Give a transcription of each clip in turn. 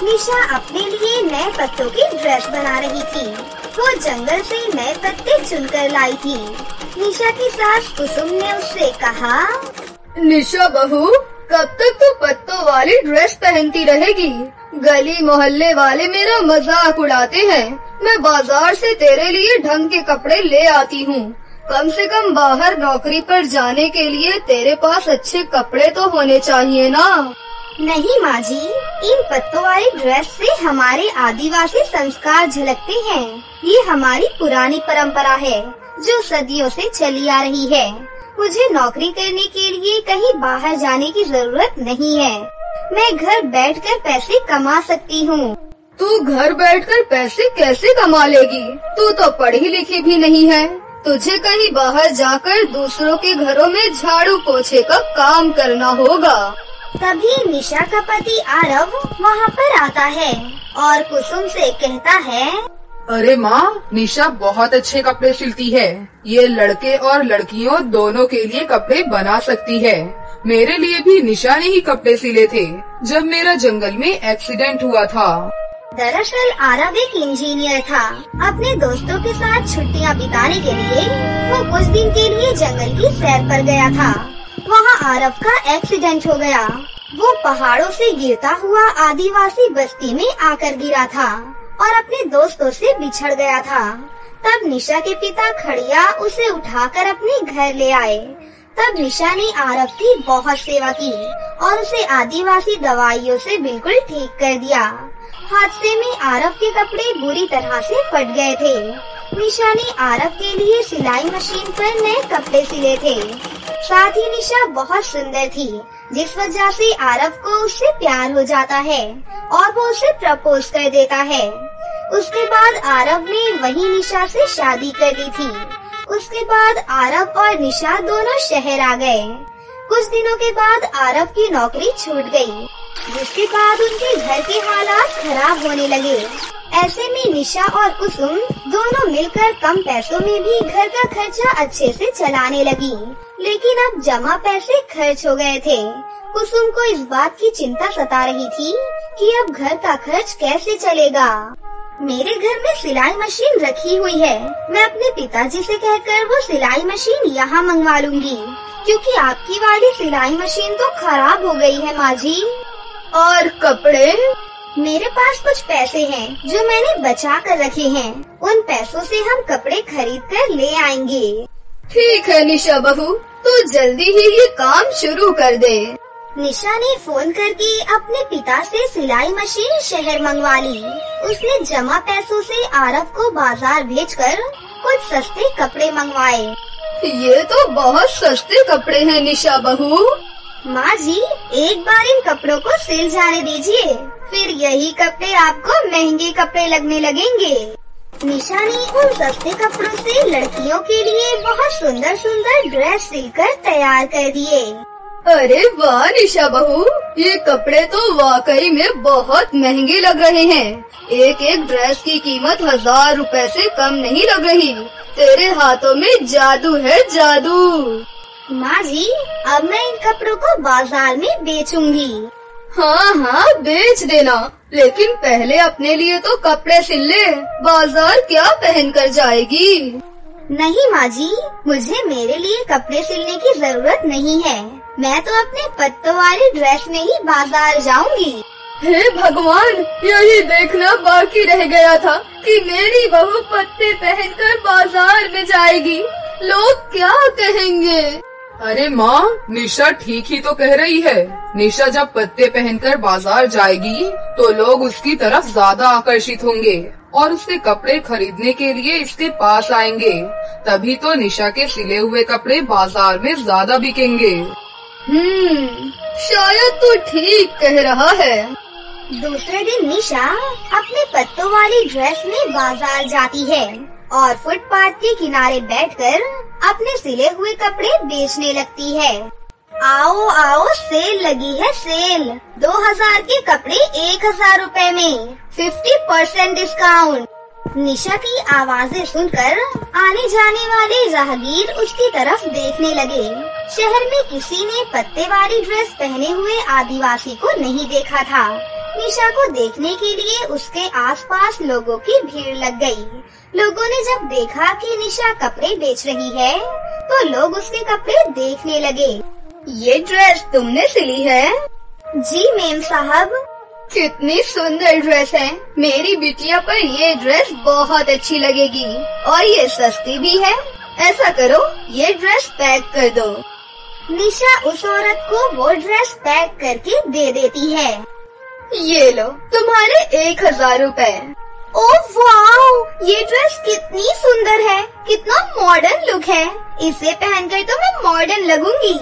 निशा अपने लिए नए पत्तों की ड्रेस बना रही थी। वो जंगल से नए पत्ते चुनकर लाई थी। निशा की सास कुसुम ने उससे कहा, निशा बहू, कब तक तू पत्तों वाली ड्रेस पहनती रहेगी? गली मोहल्ले वाले मेरा मजाक उड़ाते हैं। मैं बाजार से तेरे लिए ढंग के कपड़े ले आती हूँ। कम से कम बाहर नौकरी पर जाने के लिए तेरे पास अच्छे कपड़े तो होने चाहिए ना। नहीं माँ जी, इन पत्तों वाली ड्रेस से हमारे आदिवासी संस्कार झलकते हैं। ये हमारी पुरानी परंपरा है जो सदियों से चली आ रही है। मुझे नौकरी करने के लिए कहीं बाहर जाने की जरूरत नहीं है। मैं घर बैठकर पैसे कमा सकती हूँ। तू घर बैठकर पैसे कैसे कमा लेगी? तू तो पढ़ी लिखी भी नहीं है। तुझे कहीं बाहर जाकर दूसरों के घरों में झाड़ू पोछे का काम करना होगा। तभी निशा का पति आरव वहाँ पर आता है और कुसुम से कहता है, अरे माँ, निशा बहुत अच्छे कपड़े सिलती है। ये लड़के और लड़कियों दोनों के लिए कपड़े बना सकती है। मेरे लिए भी निशा ने ही कपड़े सिले थे जब मेरा जंगल में एक्सीडेंट हुआ था। दरअसल आरव एक इंजीनियर था। अपने दोस्तों के साथ छुट्टियां बिताने के लिए वो कुछ दिन के लिए जंगल की सैर पर गया था। वहाँ आरव का एक्सीडेंट हो गया। वो पहाड़ों से गिरता हुआ आदिवासी बस्ती में आकर गिरा था और अपने दोस्तों से बिछड़ गया था। तब निशा के पिता खड़िया उसे उठाकर अपने घर ले आए। तब निशा ने आरव की बहुत सेवा की और उसे आदिवासी दवाइयों से बिल्कुल ठीक कर दिया। हादसे में आरव के कपड़े बुरी तरह से फट गए थे। निशा ने आरव के लिए सिलाई मशीन पर नए कपड़े सिले थे। साथ ही निशा बहुत सुंदर थी, जिस वजह से आरव को उससे प्यार हो जाता है और वो उसे प्रपोज कर देता है। उसके बाद आरव ने वही निशा से शादी कर ली थी। उसके बाद आरव और निशा दोनों शहर आ गए। कुछ दिनों के बाद आरव की नौकरी छूट गई, जिसके बाद उनके घर के हालात खराब होने लगे। ऐसे में निशा और कुसुम दोनों मिलकर कम पैसों में भी घर का खर्चा अच्छे से चलाने लगी। लेकिन अब जमा पैसे खर्च हो गए थे। कुसुम को इस बात की चिंता सता रही थी कि अब घर का खर्च कैसे चलेगा। मेरे घर में सिलाई मशीन रखी हुई है। मैं अपने पिताजी से कहकर वो सिलाई मशीन यहाँ मंगवा लूंगी, क्योंकि आपकी वाली सिलाई मशीन तो खराब हो गई है माँ जी। और कपड़े? मेरे पास कुछ पैसे हैं जो मैंने बचा कर रखे हैं। उन पैसों से हम कपड़े खरीद कर ले आएंगे। ठीक है निशा बहू, तू जल्दी ही ये काम शुरू कर दे। निशा ने फोन करके अपने पिता से सिलाई मशीन शहर मंगवा ली। उसने जमा पैसों से आरव को बाजार भेजकर कुछ सस्ते कपड़े मंगवाए। ये तो बहुत सस्ते कपड़े हैं निशा बहू। माँ जी, एक बार इन कपड़ों को सिल जाने दीजिए, फिर यही कपड़े आपको महंगे कपड़े लगने लगेंगे। निशा ने उन सस्ते कपड़ों से लड़कियों के लिए बहुत सुंदर सुंदर ड्रेस सिलकर तैयार कर दिए। अरे वाह निशा बहू, ये कपड़े तो वाकई में बहुत महंगे लग रहे हैं। एक एक ड्रेस की कीमत 1000 रुपए से कम नहीं लग रही। तेरे हाथों में जादू है, जादू। माँ जी, अब मैं इन कपड़ों को बाजार में बेचूंगी। हाँ हाँ, बेच देना, लेकिन पहले अपने लिए तो कपड़े सिल ले। बाजार क्या पहन कर जाएगी? नहीं माँ जी, मुझे मेरे लिए कपड़े सिलने की जरूरत नहीं है। मैं तो अपने पत्तों वाली ड्रेस में ही बाजार जाऊंगी। हे भगवान, यही देखना बाकी रह गया था कि मेरी बहू पत्ते पहनकर बाजार में जाएगी। लोग क्या कहेंगे? अरे माँ, निशा ठीक ही तो कह रही है। निशा जब पत्ते पहनकर बाजार जाएगी तो लोग उसकी तरफ ज्यादा आकर्षित होंगे और उसके कपड़े खरीदने के लिए इसके पास आएंगे। तभी तो निशा के सिले हुए कपड़े बाजार में ज्यादा बिकेंगे। शायद तू ठीक कह रहा है। दूसरे दिन निशा अपने पत्तों वाली ड्रेस में बाजार जाती है और फुटपाथ के किनारे बैठकर अपने सिले हुए कपड़े बेचने लगती है। आओ आओ, सेल लगी है, सेल। 2000 के कपड़े 1000 रुपए में, 50% डिस्काउंट। निशा की आवाजें सुनकर आने जाने वाले राहगीर उसकी तरफ देखने लगे। शहर में किसी ने पत्ते वाली ड्रेस पहने हुए आदिवासी को नहीं देखा था। निशा को देखने के लिए उसके आसपास लोगों की भीड़ लग गई। लोगों ने जब देखा कि निशा कपड़े बेच रही है तो लोग उसके कपड़े देखने लगे। ये ड्रेस तुमने सिली है? जी मेम साहब। कितनी सुंदर ड्रेस है। मेरी बिटिया पर ये ड्रेस बहुत अच्छी लगेगी और ये सस्ती भी है। ऐसा करो, ये ड्रेस पैक कर दो। निशा उस औरत को वो ड्रेस पैक करके दे देती है। ये लो तुम्हारे 1000 रुपए। ओह वाह, ये ड्रेस कितनी सुंदर है, कितना मॉडर्न लुक है। इसे पहनकर तो मैं मॉडर्न लगूंगी।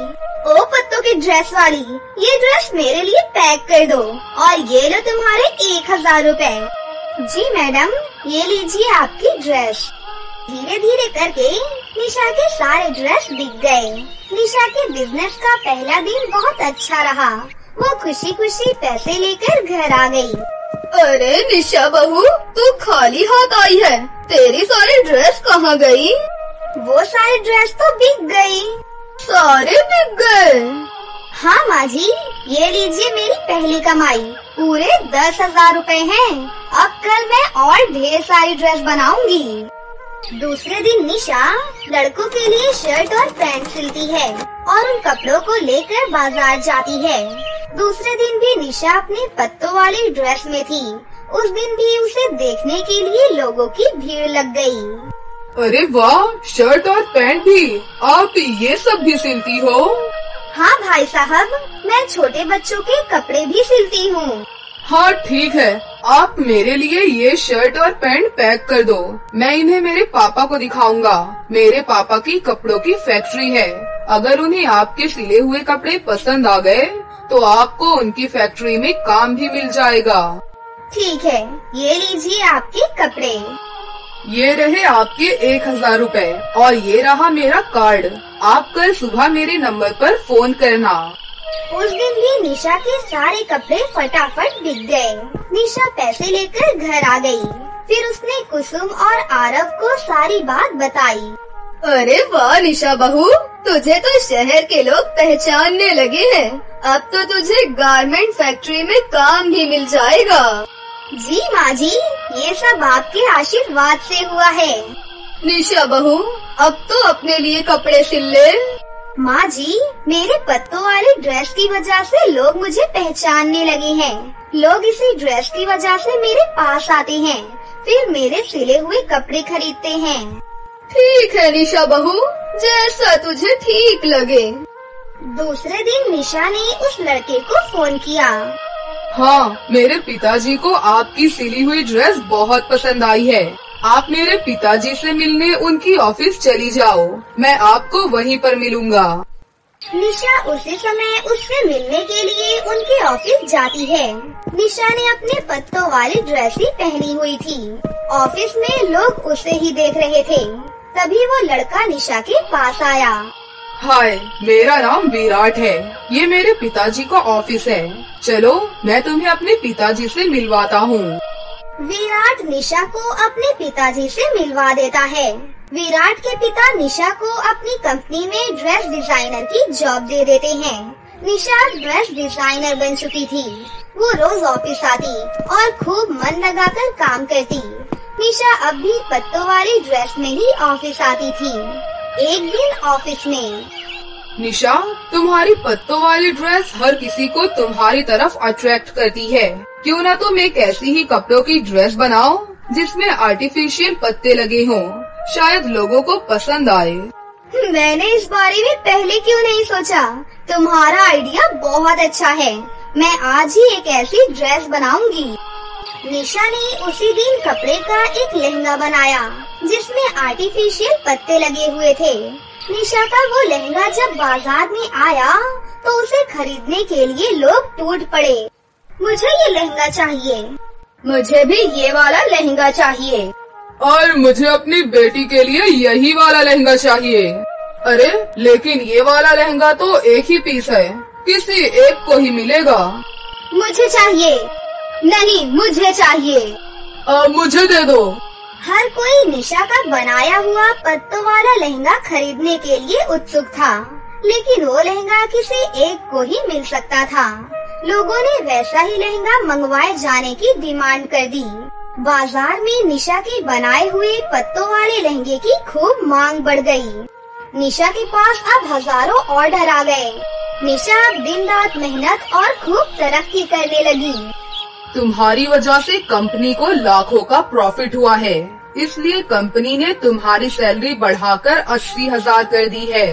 ओ पत्तों की ड्रेस वाली, ये ड्रेस मेरे लिए पैक कर दो और ये लो तुम्हारे 1000 रुपए। जी मैडम, ये लीजिए आपकी ड्रेस। धीरे धीरे करके निशा के सारे ड्रेस बिक गए। निशा के बिजनेस का पहला दिन बहुत अच्छा रहा। वो खुशी खुशी पैसे लेकर घर आ गई। अरे निशा बहू, तू खाली हाथ आई है। तेरी सारी ड्रेस कहाँ गई? वो सारी ड्रेस तो बिक गई। सारे बिक गए? हाँ माँ जी, ये लीजिए मेरी पहली कमाई। पूरे 10,000 रुपए हैं। अब कल मैं और ढेर सारी ड्रेस बनाऊंगी। दूसरे दिन निशा लड़कों के लिए शर्ट और पैंट सिलती है और उन कपड़ों को लेकर बाजार जाती है। दूसरे दिन भी निशा अपने पत्तों वाली ड्रेस में थी। उस दिन भी उसे देखने के लिए लोगों की भीड़ लग गई। अरे वाह, शर्ट और पैंट भी आप ये सब भी सिलती हो? हाँ भाई साहब, मैं छोटे बच्चों के कपड़े भी सिलती हूँ। हाँ ठीक है, आप मेरे लिए ये शर्ट और पैंट पैक कर दो। मैं इन्हें मेरे पापा को दिखाऊंगा। मेरे पापा की कपड़ों की फैक्ट्री है। अगर उन्हें आपके सिले हुए कपड़े पसंद आ गए तो आपको उनकी फैक्ट्री में काम भी मिल जाएगा। ठीक है, ये लीजिए आपके कपड़े। ये रहे आपके 1000 रुपए और ये रहा मेरा कार्ड। आप कल सुबह मेरे नंबर पर फोन करना। उस दिन भी निशा के सारे कपड़े फटाफट बिक गए। निशा पैसे लेकर घर आ गई। फिर उसने कुसुम और आरव को सारी बात बताई। अरे वाह निशा बहू, तुझे तो शहर के लोग पहचानने लगे हैं। अब तो तुझे गारमेंट फैक्ट्री में काम भी मिल जाएगा। जी माँ जी, ये सब आपके आशीर्वाद से हुआ है। निशा बहू, अब तो अपने लिए कपड़े सिल ले। माँ जी, मेरे पत्तों वाली ड्रेस की वजह से लोग मुझे पहचानने लगे हैं। लोग इसी ड्रेस की वजह से मेरे पास आते हैं, फिर मेरे सिले हुए कपड़े खरीदते हैं। ठीक है निशा बहू, जैसा तुझे ठीक लगे। दूसरे दिन निशा ने उस लड़के को फोन किया। हाँ, मेरे पिताजी को आपकी सिली हुई ड्रेस बहुत पसंद आई है। आप मेरे पिताजी से मिलने उनकी ऑफिस चली जाओ। मैं आपको वहीं पर मिलूंगा। निशा उसी समय उससे मिलने के लिए उनके ऑफिस जाती है। निशा ने अपने पत्तों वाली ड्रेस ही पहनी हुई थी। ऑफिस में लोग उसे ही देख रहे थे। तभी वो लड़का निशा के पास आया। हाय, मेरा नाम विराट है। ये मेरे पिताजी का ऑफिस है। चलो, मैं तुम्हें अपने पिताजी से मिलवाता हूँ। विराट निशा को अपने पिताजी से मिलवा देता है। विराट के पिता निशा को अपनी कंपनी में ड्रेस डिजाइनर की जॉब दे देते हैं। निशा ड्रेस डिजाइनर बन चुकी थी। वो रोज ऑफिस आती और खूब मन लगाकर काम करती। निशा अब भी पत्तों वाली ड्रेस में ही ऑफिस आती थी। एक दिन ऑफिस में, निशा, तुम्हारी पत्तों वाली ड्रेस हर किसी को तुम्हारी तरफ अट्रैक्ट करती है। क्यों ना तुम एक ऐसी ही कपड़ों की ड्रेस बनाओ जिसमें आर्टिफिशियल पत्ते लगे हों। शायद लोगों को पसंद आए। मैंने इस बारे में पहले क्यों नहीं सोचा? तुम्हारा आइडिया बहुत अच्छा है। मैं आज ही एक ऐसी ड्रेस बनाऊंगी। निशा ने उसी दिन कपड़े का एक लहंगा बनाया जिसमें आर्टिफिशियल पत्ते लगे हुए थे। निशा का वो लहंगा जब बाजार में आया तो उसे खरीदने के लिए लोग टूट पड़े। मुझे ये लहंगा चाहिए। मुझे भी ये वाला लहंगा चाहिए। और मुझे अपनी बेटी के लिए यही वाला लहंगा चाहिए। अरे, लेकिन ये वाला लहंगा तो एक ही पीस है, किसी एक को ही मिलेगा। मुझे चाहिए। नहीं, मुझे चाहिए। अब मुझे दे दो। हर कोई निशा का बनाया हुआ पत्तों वाला लहंगा खरीदने के लिए उत्सुक था, लेकिन वो लहंगा किसी एक को ही मिल सकता था। लोगों ने वैसा ही लहंगा मंगवाए जाने की डिमांड कर दी। बाजार में निशा के बनाए हुए पत्तों वाले लहंगे की खूब मांग बढ़ गई। निशा के पास अब हजारों ऑर्डर आ गए। निशा अब दिन रात मेहनत और खूब तरक्की करने लगी। तुम्हारी वजह से कंपनी को लाखों का प्रॉफिट हुआ है, इसलिए कंपनी ने तुम्हारी सैलरी बढ़ाकर 80,000 कर दी है।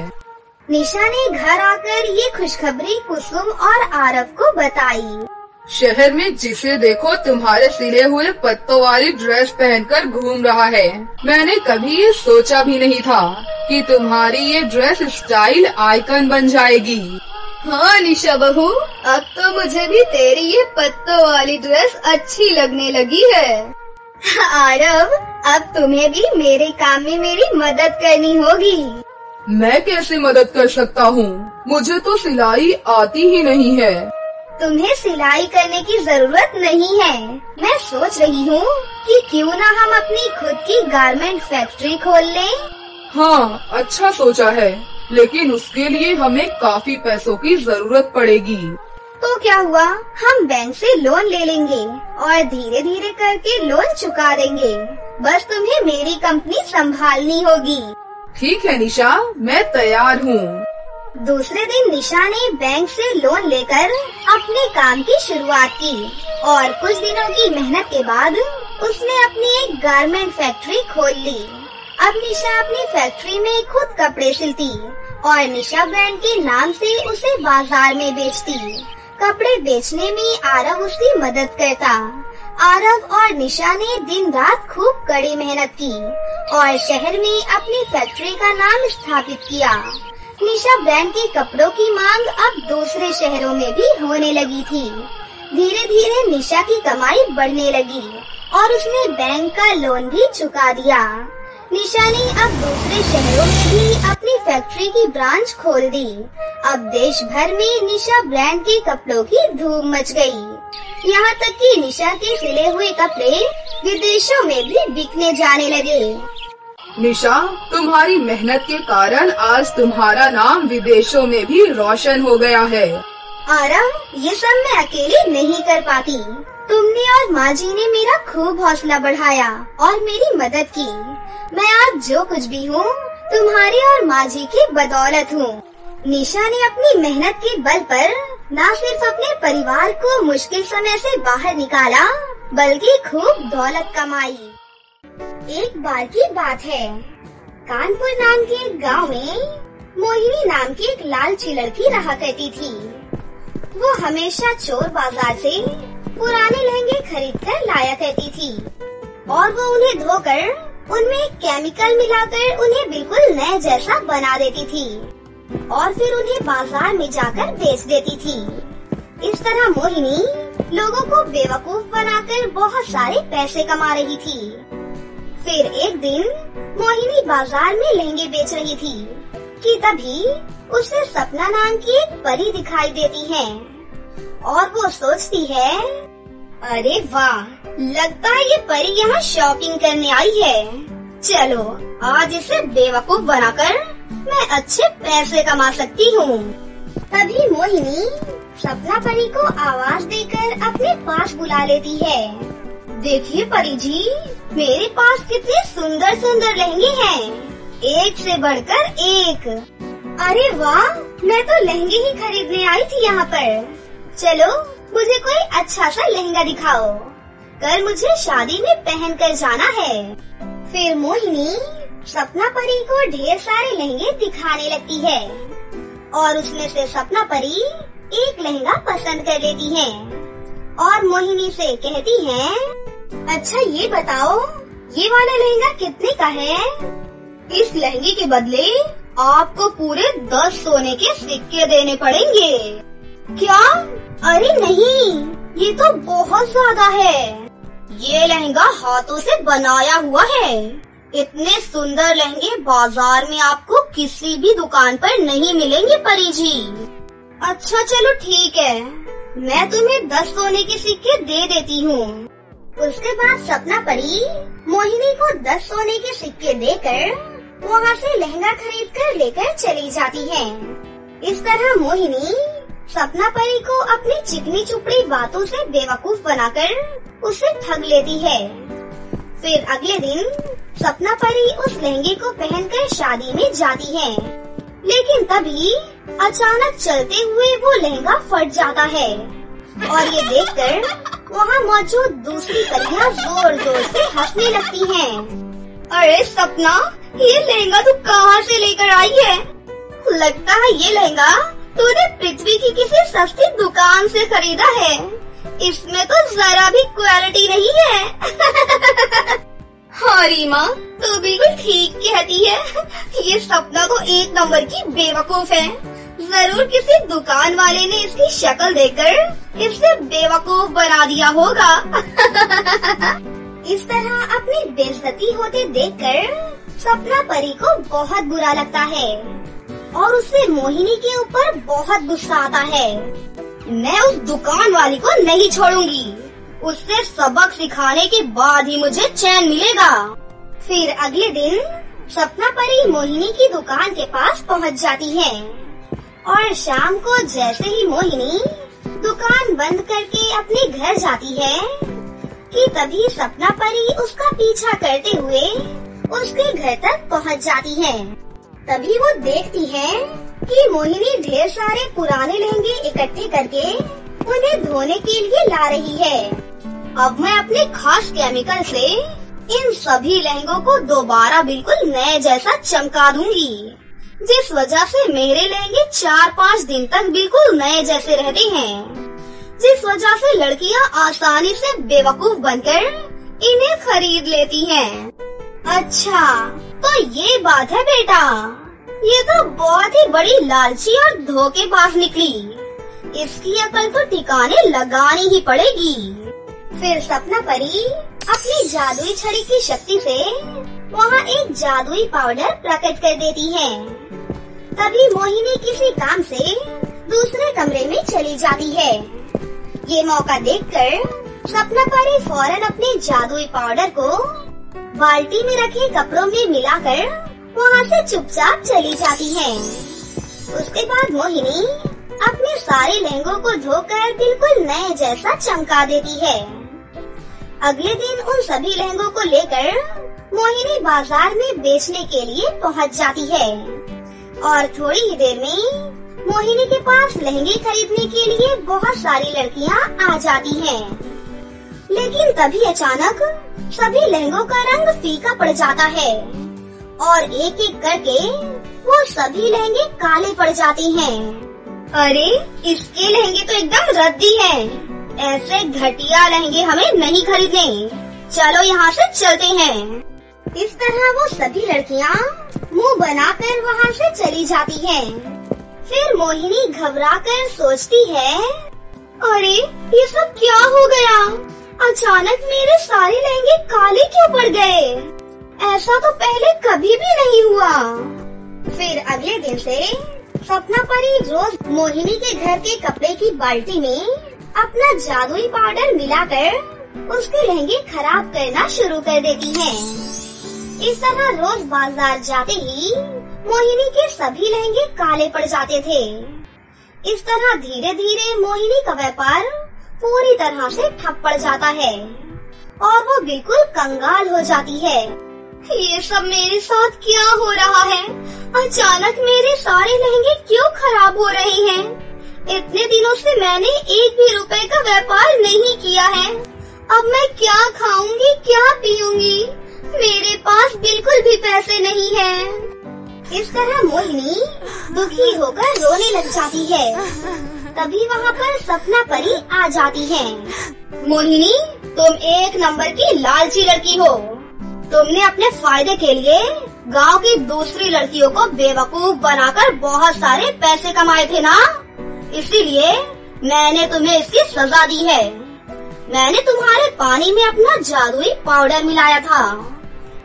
निशा ने घर आकर ये खुशखबरी कुसुम और आरव को बताई। शहर में जिसे देखो तुम्हारे सिले हुए पत्तों वाली ड्रेस पहनकर घूम रहा है। मैंने कभी ये सोचा भी नहीं था कि तुम्हारी ये ड्रेस स्टाइल आइकन बन जाएगी। हाँ निशा बहू, अब तो मुझे भी तेरी ये पत्तों वाली ड्रेस अच्छी लगने लगी है। आरव, अब तुम्हें भी मेरे काम में मेरी मदद करनी होगी। मैं कैसे मदद कर सकता हूँ? मुझे तो सिलाई आती ही नहीं है। तुम्हें सिलाई करने की जरूरत नहीं है। मैं सोच रही हूँ कि क्यों ना हम अपनी खुद की गारमेंट फैक्ट्री खोल लें। हाँ, अच्छा सोचा है, लेकिन उसके लिए हमें काफी पैसों की जरूरत पड़ेगी। तो क्या हुआ, हम बैंक से लोन ले लेंगे और धीरे धीरे करके लोन चुका देंगे। बस तुम्हें मेरी कंपनी संभालनी होगी। ठीक है निशा, मैं तैयार हूँ। दूसरे दिन निशा ने बैंक से लोन लेकर अपने काम की शुरुआत की और कुछ दिनों की मेहनत के बाद उसने अपनी एक गारमेंट फैक्ट्री खोल ली। अब निशा अपनी फैक्ट्री में खुद कपड़े सिलती और निशा ब्रांड के नाम से उसे बाजार में बेचती। कपड़े बेचने में आरव उसकी मदद करता। आरव और निशा ने दिन रात खूब कड़ी मेहनत की और शहर में अपनी फैक्ट्री का नाम स्थापित किया। निशा ब्रांड के कपड़ों की मांग अब दूसरे शहरों में भी होने लगी थी। धीरे धीरे निशा की कमाई बढ़ने लगी और उसने बैंक का लोन भी चुका दिया। निशा ने अब दूसरे शहरों में भी अपनी फैक्ट्री की ब्रांच खोल दी। अब देश भर में निशा ब्रांड के कपड़ों की धूम मच गई। यहाँ तक कि निशा के सिले हुए कपड़े विदेशों में भी बिकने जाने लगे। निशा, तुम्हारी मेहनत के कारण आज तुम्हारा नाम विदेशों में भी रोशन हो गया है। आरव, ये सब मैं अकेले नहीं कर पाती। तुमने और माँ जी ने मेरा खूब हौसला बढ़ाया और मेरी मदद की। मैं आज जो कुछ भी हूँ तुम्हारी और माँ जी की बदौलत हूँ। निशा ने अपनी मेहनत के बल पर न सिर्फ अपने परिवार को मुश्किल समय से बाहर निकाला, बल्कि खूब दौलत कमाई। एक बार की बात है, कानपुर नाम के एक गांव में मोहिनी नाम की एक लालची लड़की रहा करती थी। वो हमेशा चोर बाजार से पुराने लहंगे खरीद कर लाया करती थी और वो उन्हें धोकर उनमें केमिकल मिलाकर उन्हें बिल्कुल नए जैसा बना देती थी और फिर उन्हें बाजार में जाकर बेच देती थी। इस तरह मोहिनी लोगों को बेवकूफ बनाकर बहुत सारे पैसे कमा रही थी। फिर एक दिन मोहिनी बाजार में लहंगे बेच रही थी कि तभी उसे सपना नाम की एक परी दिखाई देती है और वो सोचती है, अरे वाह, लगता है ये परी यहाँ शॉपिंग करने आई है। चलो आज इसे बेवकूफ बनाकर मैं अच्छे पैसे कमा सकती हूँ। तभी मोहिनी सपना परी को आवाज देकर अपने पास बुला लेती है। देखिए परी जी, मेरे पास कितने सुंदर सुंदर लहंगे हैं, एक से बढ़कर एक। अरे वाह, मैं तो लहंगे ही खरीदने आई थी यहाँ पर। चलो मुझे कोई अच्छा सा लहंगा दिखाओ, कल मुझे शादी में पहन कर जाना है। फिर मोहिनी सपना परी को ढेर सारे लहंगे दिखाने लगती है और उसमें से सपना परी एक लहंगा पसंद कर लेती है और मोहिनी से कहती है, अच्छा ये बताओ, ये वाला लहंगा कितने का है? इस लहंगे के बदले आपको पूरे 10 सोने के सिक्के देने पड़ेंगे। क्या? अरे नहीं, ये तो बहुत ज्यादा है। ये लहंगा हाथों से बनाया हुआ है। इतने सुंदर लहंगे बाजार में आपको किसी भी दुकान पर नहीं मिलेंगे परी जी। अच्छा चलो ठीक है, मैं तुम्हें 10 सोने के सिक्के दे देती हूँ। उसके बाद सपना परी मोहिनी को 10 सोने के सिक्के देकर वहाँ से लहंगा खरीद कर लेकर चली जाती है। इस तरह मोहिनी सपना परी को अपनी चिकनी चुपड़ी बातों से बेवकूफ बनाकर उसे ठग लेती है। फिर अगले दिन सपना परी उस लहंगे को पहनकर शादी में जाती है, लेकिन तभी अचानक चलते हुए वो लहंगा फट जाता है और ये देखकर वहाँ मौजूद दूसरी परियां जोर जोर से हंसने लगती हैं। अरे सपना, ये लहंगा तू कहाँ से लेकर आई है? लगता है ये लहंगा तूने पृथ्वी की किसी सस्ती दुकान से खरीदा है। इसमें तो जरा भी क्वालिटी नहीं है। हाँ रीमा, तू बिल्कुल ठीक कहती है। ये सपना तो एक नंबर की बेवकूफ है। जरूर किसी दुकान वाले ने इसकी शक्ल देखकर इसे बेवकूफ बना दिया होगा। इस तरह अपनी बेइज्जती होते देखकर सपना परी को बहुत बुरा लगता है और उसे मोहिनी के ऊपर बहुत गुस्सा आता है। मैं उस दुकान वाली को नहीं छोड़ूंगी। उससे सबक सिखाने के बाद ही मुझे चैन मिलेगा। फिर अगले दिन सपना परी मोहिनी की दुकान के पास पहुंच जाती है और शाम को जैसे ही मोहिनी दुकान बंद करके अपने घर जाती है कि तभी सपना परी उसका पीछा करते हुए उसके घर तक पहुंच जाती है। तभी वो देखती है कि मोहिनी ढेर सारे पुराने लहंगे इकट्ठे करके उन्हें धोने के लिए ला रही है। अब मैं अपने खास केमिकल से इन सभी लहंगों को दोबारा बिल्कुल नए जैसा चमका दूंगी, जिस वजह से मेरे लहंगे 4-5 दिन तक बिल्कुल नए जैसे रहते हैं, जिस वजह से लड़कियां आसानी से बेवकूफ बनकर इन्हें खरीद लेती हैं। अच्छा, तो ये बात है बेटा। ये तो बहुत ही बड़ी लालची और धोखेबाज निकली। इसकी अकल तो ठिकाने लगानी ही पड़ेगी। फिर सपना परी अपनी जादुई छड़ी की शक्ति से वहाँ एक जादुई पाउडर प्रकट कर देती है। तभी मोहिनी किसी काम से दूसरे कमरे में चली जाती है। ये मौका देखकर सपना परी फौरन अपने जादुई पाउडर को बाल्टी में रखे कपड़ों में मिलाकर वहाँ से चुपचाप चली जाती है। उसके बाद मोहिनी अपने सारे लहंगों को धोकर बिल्कुल नए जैसा चमका देती है। अगले दिन उन सभी लहंगों को लेकर मोहिनी बाजार में बेचने के लिए पहुँच जाती है और थोड़ी ही देर में मोहिनी के पास लहंगे खरीदने के लिए बहुत सारी लड़कियाँ आ जाती हैं। लेकिन तभी अचानक सभी लहंगों का रंग फीका पड़ जाता है और एक एक करके वो सभी लहंगे काले पड़ जाते हैं। अरे, इसके लहंगे तो एकदम रद्दी हैं। ऐसे घटिया लहंगे हमें नहीं खरीदने। चलो यहाँ से चलते हैं। इस तरह वो सभी लड़कियाँ मुंह बनाकर वहाँ से चली जाती हैं। फिर मोहिनी घबराकर सोचती है, अरे ये सब क्या हो गया? अचानक मेरे सारे लहंगे काले क्यों पड़ गए? ऐसा तो पहले कभी भी नहीं हुआ। फिर अगले दिन से सपना परी रोज मोहिनी के घर के कपड़े की बाल्टी में अपना जादुई पाउडर मिलाकर उसके लहंगे खराब करना शुरू कर देती है। इस तरह रोज बाजार जाते ही मोहिनी के सभी लहंगे काले पड़ जाते थे। इस तरह धीरे धीरे मोहिनी का व्यापार पूरी तरह से ठप पड़ जाता है और वो बिल्कुल कंगाल हो जाती है। ये सब मेरे साथ क्या हो रहा है? अचानक मेरे सारे लहंगे क्यों खराब हो रहे हैं? इतने दिनों से मैंने एक भी रुपए का व्यापार नहीं किया है। अब मैं क्या खाऊंगी, क्या पीऊंगी? मेरे पास बिल्कुल भी पैसे नहीं हैं। इस तरह मोहिनी दुखी होकर रोने लग जाती है। तभी वहाँ पर सपना परी आ जाती है। मोहिनी, तुम एक नंबर की लालची लड़की हो। तुमने अपने फायदे के लिए गांव की दूसरी लड़कियों को बेवकूफ बनाकर बहुत सारे पैसे कमाए थे ना? इसीलिए मैंने तुम्हें इसकी सजा दी है। मैंने तुम्हारे पानी में अपना जादुई पाउडर मिलाया था,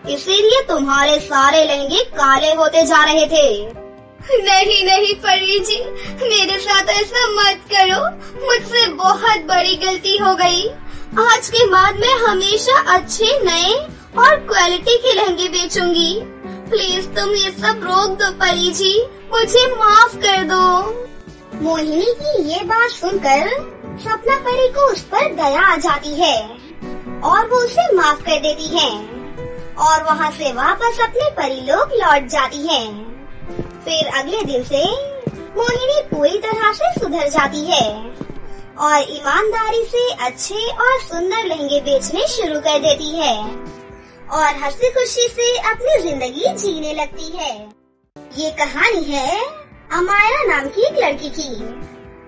इसीलिए तुम्हारे सारे लहंगे काले होते जा रहे थे। नहीं नहीं परी जी, मेरे साथ ऐसा मत करो। मुझसे बहुत बड़ी गलती हो गई। आज के बाद मैं हमेशा अच्छे नए और क्वालिटी के लहंगे बेचूंगी। प्लीज तुम ये सब रोक दो परी जी, मुझे माफ कर दो। मोहिनी की ये बात सुनकर सपना परी को उस पर दया आ जाती है और वो उसे माफ कर देती है और वहाँ से वापस अपने परी लोग लौट जाती है। फिर अगले दिन से मोहिनी पूरी तरह से सुधर जाती है और ईमानदारी से अच्छे और सुंदर लहंगे बेचने शुरू कर देती है और हंसी खुशी से अपनी जिंदगी जीने लगती है। ये कहानी है अमायरा नाम की एक लड़की की,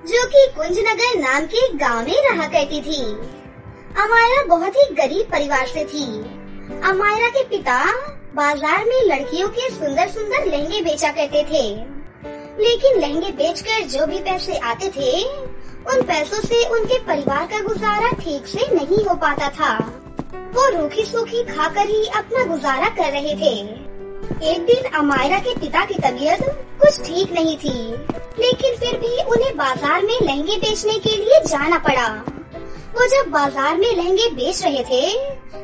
जो कि कुंजनगर नाम के एक गांव में रहा करती थी। अमायरा बहुत ही गरीब परिवार से थी। अमायरा के पिता बाजार में लड़कियों के सुंदर सुंदर लहंगे बेचा करते थे, लेकिन लहंगे बेचकर जो भी पैसे आते थे उन पैसों से उनके परिवार का गुजारा ठीक से नहीं हो पाता था। वो रूखी सूखी खाकर ही अपना गुजारा कर रहे थे। एक दिन अमायरा के पिता की तबीयत कुछ ठीक नहीं थी, लेकिन फिर भी उन्हें बाजार में लहंगे बेचने के लिए जाना पड़ा। वो जब बाजार में लहंगे बेच रहे थे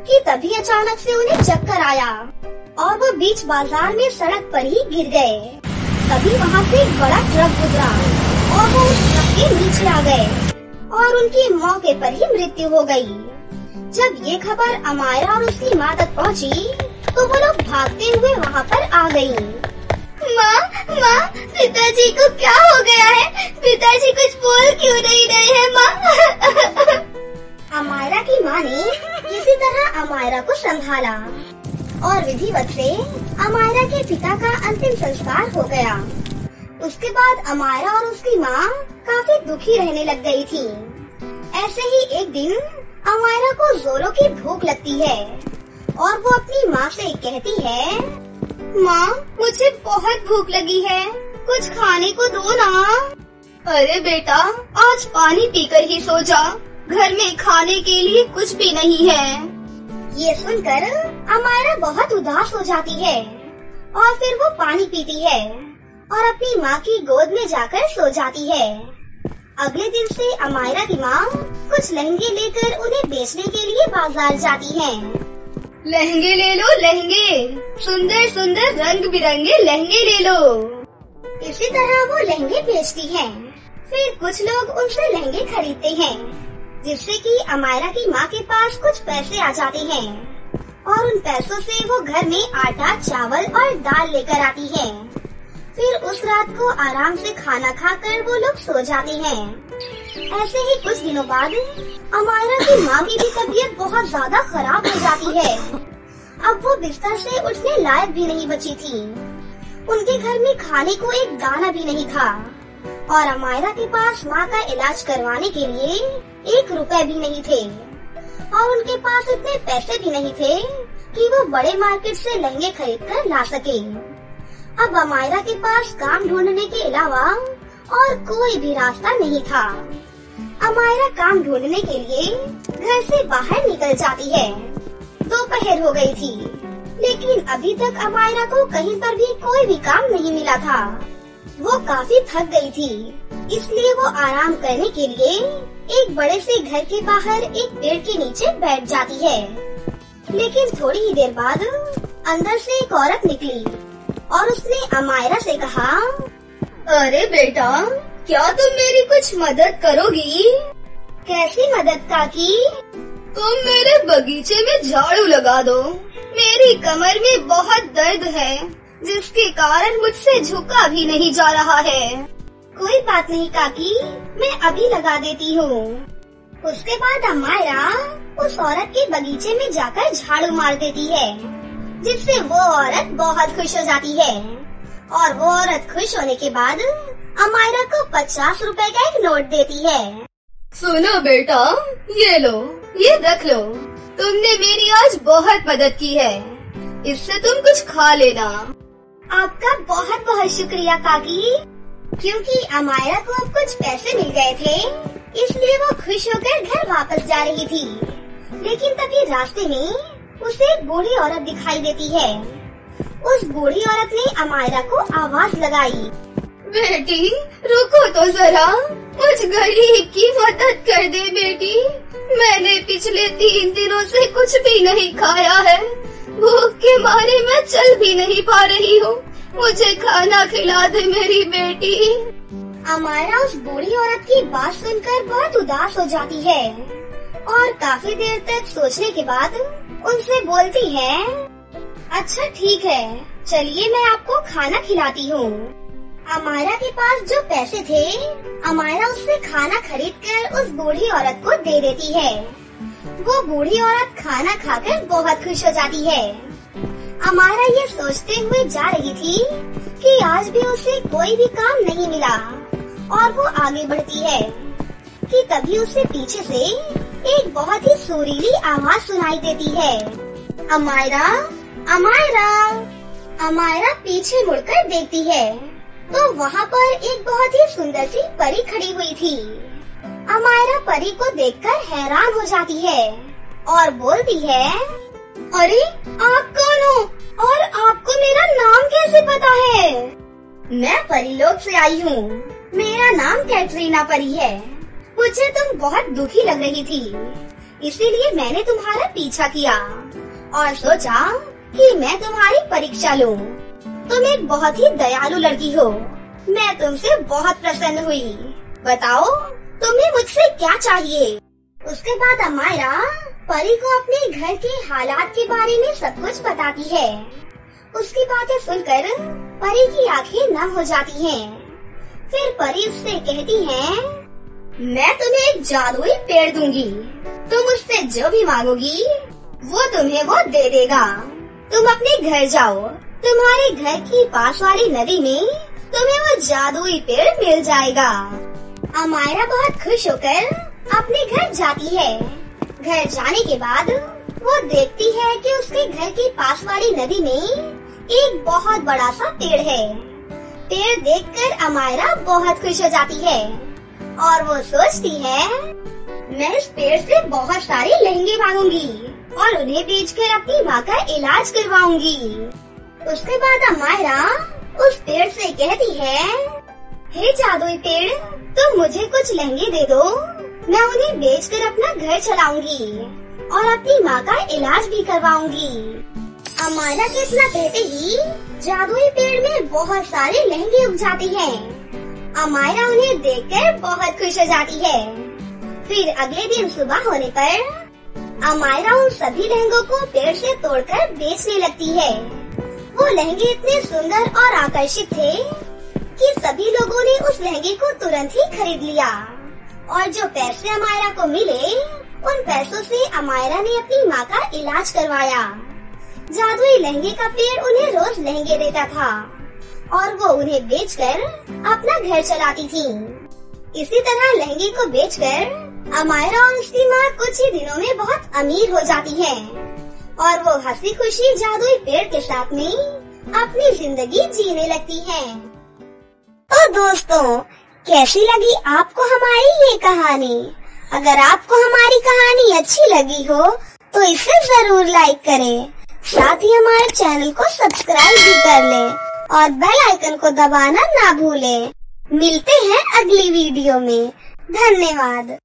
कि तभी अचानक से उन्हें चक्कर आया और वो बीच बाजार में सड़क पर ही गिर गए। तभी वहाँ से एक बड़ा ट्रक गुजरा और वो उस ट्रक के नीचे आ गए और उनकी मौके पर ही मृत्यु हो गई। जब ये खबर अमायरा और उसकी माँ तक पहुँची तो वो लोग भागते हुए वहाँ पर आ गयी। माँ, पिताजी को क्या हो गया है? पिताजी कुछ बोल क्यों नहीं रहे हैं माँ? अमायरा की माँ ने किसी तरह अमायरा को संभाला और विधिवत से अमायरा के पिता का अंतिम संस्कार हो गया। उसके बाद अमायरा और उसकी माँ काफी दुखी रहने लग गई थी। ऐसे ही एक दिन अमायरा को जोरों की भूख लगती है और वो अपनी माँ से कहती है, माँ, मुझे बहुत भूख लगी है, कुछ खाने को दो ना। अरे बेटा, आज पानी पीकर ही सो जा, घर में खाने के लिए कुछ भी नहीं है। ये सुनकर अमायरा बहुत उदास हो जाती है और फिर वो पानी पीती है और अपनी माँ की गोद में जाकर सो जाती है। अगले दिन से अमायरा की माँ कुछ लहंगे लेकर उन्हें बेचने के लिए बाजार जाती है। लहंगे ले लो, लहंगे, सुंदर सुंदर रंग बिरंगे लहंगे ले लो। इसी तरह वो लहंगे बेचती है। फिर कुछ लोग उनसे लहंगे खरीदते हैं, जिससे कि अमायरा की माँ के पास कुछ पैसे आ जाते हैं और उन पैसों से वो घर में आटा, चावल और दाल लेकर आती है। फिर उस रात को आराम से खाना खाकर वो लोग सो जाते हैं। ऐसे ही कुछ दिनों बाद अमायरा की माँ की भी तबीयत बहुत ज्यादा खराब हो जाती है। अब वो बिस्तर से उठने लायक भी नहीं बची थी। उनके घर में खाने को एक दाना भी नहीं था और अमायरा के पास माँ का इलाज करवाने के लिए 1 रुपए भी नहीं थे और उनके पास इतने पैसे भी नहीं थे कि वो बड़े मार्केट से लहंगे खरीद कर ला सके। अब अमायरा के पास काम ढूंढने के अलावा और कोई भी रास्ता नहीं था। अमायरा काम ढूंढने के लिए घर से बाहर निकल जाती है। दोपहर हो गई थी, लेकिन अभी तक अमायरा को कहीं पर भी कोई भी काम नहीं मिला था। वो काफी थक गई थी, इसलिए वो आराम करने के लिए एक बड़े से घर के बाहर एक पेड़ के नीचे बैठ जाती है। लेकिन थोड़ी ही देर बाद अंदर से एक औरत निकली और उसने अमायरा से कहा, अरे बेटा, क्या तुम मेरी कुछ मदद करोगी? कैसी मदद काकी? तुम मेरे बगीचे में झाड़ू लगा दो। मेरी कमर में बहुत दर्द है, जिसके कारण मुझसे झुका भी नहीं जा रहा है। कोई बात नहीं काकी, मैं अभी लगा देती हूँ। उसके बाद अमायरा उस औरत के बगीचे में जाकर झाड़ू मार देती है, जिससे वो औरत बहुत खुश हो जाती है और वो औरत खुश होने के बाद अमायरा को 50 रुपए का एक नोट देती है। सुनो बेटा, ये लो, ये रख लो। तुमने मेरी आज बहुत मदद की है, इससे तुम कुछ खा लेना। आपका बहुत बहुत शुक्रिया काकी। क्योंकि अमायरा को अब कुछ पैसे मिल गए थे, इसलिए वो खुश होकर घर वापस जा रही थी। लेकिन तभी रास्ते में उसे एक बूढ़ी औरत दिखाई देती है। उस बूढ़ी औरत ने अमायरा को आवाज लगाई, बेटी रुको तो जरा, मुझ गरीब की मदद कर दे बेटी। मैंने पिछले 3 दिनों से कुछ भी नहीं खाया है, भूख के मारे मैं चल भी नहीं पा रही हूँ। मुझे खाना खिला दे मेरी बेटी। अमायरा उस बूढ़ी औरत की बात सुनकर बहुत उदास हो जाती है और काफी देर तक सोचने के बाद उनसे बोलती है, अच्छा ठीक है, चलिए मैं आपको खाना खिलाती हूँ। अमायरा के पास जो पैसे थे, अमायरा उससे खाना खरीदकर उस बूढ़ी औरत को दे देती है। वो बूढ़ी औरत खाना खाकर बहुत खुश हो जाती है। अमायरा ये सोचते हुए जा रही थी कि आज भी उसे कोई भी काम नहीं मिला और वो आगे बढ़ती है कि तभी उसे पीछे से एक बहुत ही सुरीली आवाज सुनाई देती है, अमायरा, अमायरा। अमायरा पीछे मुड़कर देखती है तो वहाँ पर एक बहुत ही सुंदर सी परी खड़ी हुई थी। अमायरा परी को देखकर हैरान हो जाती है और बोलती है, अरे आप कौन हो और आपको मेरा नाम कैसे पता है? मैं परीलोक से आई हूँ। मेरा नाम कैटरीना परी है। मुझे तुम बहुत दुखी लग रही थी, इसीलिए मैंने तुम्हारा पीछा किया और सोचा कि मैं तुम्हारी परीक्षा लूं। तुम एक बहुत ही दयालु लड़की हो। मैं तुमसे बहुत प्रसन्न हुई। बताओ तुम्हें मुझसे क्या चाहिए? उसके बाद अमायरा परी को अपने घर के हालात के बारे में सब कुछ बताती है। उसकी बातें सुनकर परी की आंखें नम हो जाती हैं। फिर परी उससे कहती है, मैं तुम्हें एक जादुई पेड़ दूंगी। तुम उससे जो भी मांगोगी वो तुम्हें वो दे देगा। तुम अपने घर जाओ। तुम्हारे घर की पास वाली नदी में तुम्हें वो जादुई पेड़ मिल जाएगा। अमायरा बहुत खुश होकर अपने घर जाती है। घर जाने के बाद वो देखती है कि उसके घर के पास वाली नदी में एक बहुत बड़ा सा पेड़ है। पेड़ देखकर अमायरा बहुत खुश हो जाती है और वो सोचती है, मैं इस पेड़ से बहुत सारे लहंगे मांगूंगी और उन्हें बेचकर अपनी माँ का इलाज करवाऊंगी। उसके बाद अमायरा उस पेड़ से कहती है, हे जादुई पेड़, तुम मुझे कुछ लहंगे दे दो। मैं उन्हें बेचकर अपना घर चलाऊंगी और अपनी माँ का इलाज भी करवाऊंगी। अमायरा के इतना कहते ही जादुई पेड़ में बहुत सारे लहंगे उग जाते हैं। अमायरा उन्हें देखकर बहुत खुश हो जाती है। फिर अगले दिन सुबह होने पर अमायरा उन सभी लहंगों को पेड़ से तोड़कर बेचने लगती है। वो लहंगे इतने सुंदर और आकर्षित थे कि सभी लोगों ने उस लहंगे को तुरंत ही खरीद लिया और जो पैसे अमायरा को मिले, उन पैसों से अमायरा ने अपनी माँ का इलाज करवाया। जादुई लहंगे का पेड़ उन्हें रोज लहंगे देता था और वो उन्हें बेचकर अपना घर चलाती थी। इसी तरह लहंगे को बेचकर अमायरा और उसकी माँ कुछ ही दिनों में बहुत अमीर हो जाती है और वो हंसी खुशी जादुई पेड़ के साथ में अपनी जिंदगी जीने लगती है। तो दोस्तों, कैसी लगी आपको हमारी ये कहानी? अगर आपको हमारी कहानी अच्छी लगी हो तो इसे जरूर लाइक करें। साथ ही हमारे चैनल को सब्सक्राइब भी कर लें और बेल आइकन को दबाना ना भूलें। मिलते हैं अगली वीडियो में। धन्यवाद।